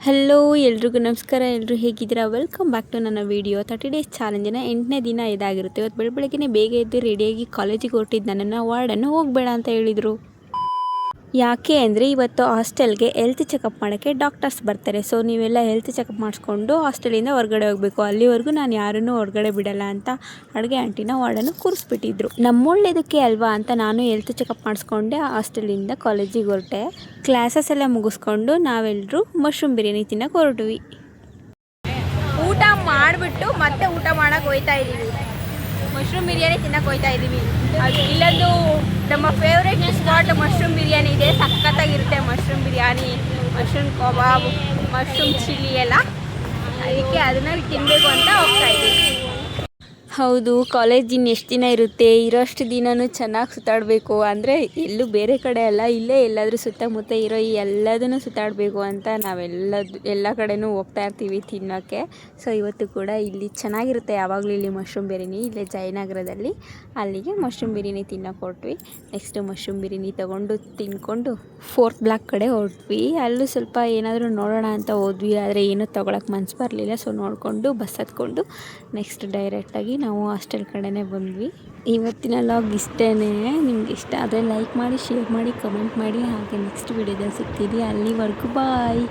Hello ಎಲ್ರಿಗೂ ನಮಸ್ಕಾರ. ಎಲ್ಲರೂ ಹೇಗಿದ್ದೀರಾ? ವೆಲ್ಕಮ್ ಬ್ಯಾಕ್ ಟು ನನ್ನ ವೀಡಿಯೋ. 30 ಡೇಸ್ ಚಾಲೆಂಜಿನ 8ನೇ ದಿನ ಇದಾಗಿರುತ್ತೆ. ಇವತ್ತು ಬೆಳಗ್ಗೆ ಬೇಗ ಎದ್ದು ರೆಡಿಯಾಗಿ ಕಾಲೇಜಿಗೆ ಹೊರಟಿದ್ದು ನನ್ನನ್ನು ವಾರ್ಡನ್ನು ಹೋಗಬೇಡ ಅಂತ ಹೇಳಿದರು. ಯಾಕೆ ಅಂದರೆ ಇವತ್ತು ಹಾಸ್ಟೆಲ್ಗೆ ಹೆಲ್ತ್ ಚೆಕಪ್ ಮಾಡೋಕ್ಕೆ ಡಾಕ್ಟರ್ಸ್ ಬರ್ತಾರೆ. ಸೊ ನೀವೆಲ್ಲ ಹೆಲ್ತ್ ಚೆಕಪ್ ಮಾಡಿಸ್ಕೊಂಡು ಹಾಸ್ಟೆಲಿಂದ ಹೊರಗಡೆ ಹೋಗಬೇಕು. ಅಲ್ಲಿವರೆಗೂ ನಾನು ಯಾರನ್ನೂ ಹೊರಗಡೆ ಬಿಡಲ್ಲ ಅಂತ ಅಡುಗೆ ಆಂಟಿನ ವಾರ್ಡನ್ನು ಕೂರಿಸ್ಬಿಟ್ಟಿದ್ರು. ನಮ್ಮೊಳ್ಳೇದಕ್ಕೆ ಅಲ್ವಾ ಅಂತ ನಾನು ಹೆಲ್ತ್ ಚೆಕಪ್ ಮಾಡಿಸ್ಕೊಂಡೆ ಹಾಸ್ಟೆಲಿಂದ ಕಾಲೇಜಿಗೆ ಹೊರಟೆ. ಕ್ಲಾಸಸ್ ಎಲ್ಲ ಮುಗಿಸ್ಕೊಂಡು ನಾವೆಲ್ಲರೂ ಮಶ್ರೂಮ್ ಬಿರಿಯಾನಿ ತಿನ್ನೋಕೆ ಹೊರಟ್ವಿ. ಊಟ ಮಾಡಿಬಿಟ್ಟು ಮತ್ತೆ ಊಟ ಮಾಡೋಕೆ ಹೋಗ್ತಾ ಇದ್ದೀವಿ. ಮಶ್ರೂಮ್ ಬಿರಿಯಾನಿ ತಿನ್ನೋಕೆ ಹೋಗ್ತಾ ಇದ್ದೀವಿ. ಅದು ಇಲ್ಲೊಂದು ನಮ್ಮ ಫೇವ್ರೇಟ್ ಸ್ಪಾಟ್ ಮಶ್ರೂಮ್ ಬಿರಿಯಾನಿ ಇದೆ. ಸಖತ್ತಾಗಿರುತ್ತೆ mushroom biryani, mushroom kebab, mushroom chilli ಎಲ್ಲ. ಅದಕ್ಕೆ ಅದನ್ನು ತಿನ್ನಬೇಕು ಅಂತ ಹೋಗ್ತಾ ಇದ್ದೀವಿ. ಹೌದು, ಕಾಲೇಜ್ ಇನ್ನು ಎಷ್ಟು ದಿನ ಇರುತ್ತೆ, ಇರೋಷ್ಟು ದಿನವೂ ಚೆನ್ನಾಗಿ ಸುತ್ತಾಡಬೇಕು. ಅಂದರೆ ಎಲ್ಲೂ ಬೇರೆ ಕಡೆ ಅಲ್ಲ, ಇಲ್ಲೇ ಎಲ್ಲಾದರೂ ಸುತ್ತಮುತ್ತ ಇರೋ ಈ ಎಲ್ಲದನ್ನು ಸುತ್ತಾಡಬೇಕು ಅಂತ ಎಲ್ಲ ಕಡೆನೂ ಹೋಗ್ತಾ ಇರ್ತೀವಿ ತಿನ್ನೋಕ್ಕೆ. ಸೊ ಇವತ್ತು ಕೂಡ ಇಲ್ಲಿ ಚೆನ್ನಾಗಿರುತ್ತೆ. ಯಾವಾಗಲೂ ಇಲ್ಲಿ ಮಶ್ರೂಮ್ ಬಿರಿಯಾನಿ ಇಲ್ಲೇ ಜಯನಗರದಲ್ಲಿ, ಅಲ್ಲಿಗೆ ಮಶ್ರೂಮ್ ಬಿರಿಯಾನಿ ತಿನ್ನೋಕೆ ಹೊರಟ್ವಿ. ನೆಕ್ಸ್ಟು ಮಶ್ರೂಮ್ ಬಿರಿಯಾನಿ ತೊಗೊಂಡು ತಿಂದ್ಕೊಂಡು 4th ಬ್ಲಾಕ್ ಕಡೆ ಹೊರಟ್ವಿ. ಅಲ್ಲೂ ಸ್ವಲ್ಪ ಏನಾದರೂ ನೋಡೋಣ ಅಂತ ಹೋದ್ವಿ, ಆದರೆ ಏನೂ ತೊಗೊಳಕ್ಕೆ ಮನಸ್ಸು ಬರಲಿಲ್ಲ. ಸೊ ನೋಡಿಕೊಂಡು ಬಸ್ ಹತ್ಕೊಂಡು ನೆಕ್ಸ್ಟ್ ಡೈರೆಕ್ಟಾಗಿ ನಾವು ಹಾಸ್ಟೆಲ್ ಕಡೆನೇ ಬಂದ್ವಿ. ಇವತ್ತಿನ ಲಾಗ್ ಇಷ್ಟೇ. ನಿಮ್ಗೆ ಇಷ್ಟ ಆದರೆ ಲೈಕ್ ಮಾಡಿ, ಶೇರ್ ಮಾಡಿ, ಕಮೆಂಟ್ ಮಾಡಿ. ಹಾಗೆ ನೆಕ್ಸ್ಟ್ ವಿಡಿಯೋದಲ್ಲಿ ಸಿಗ್ತೀನಿ. ಅಲ್ಲಿವರೆಗೂ ಬಾಯ್.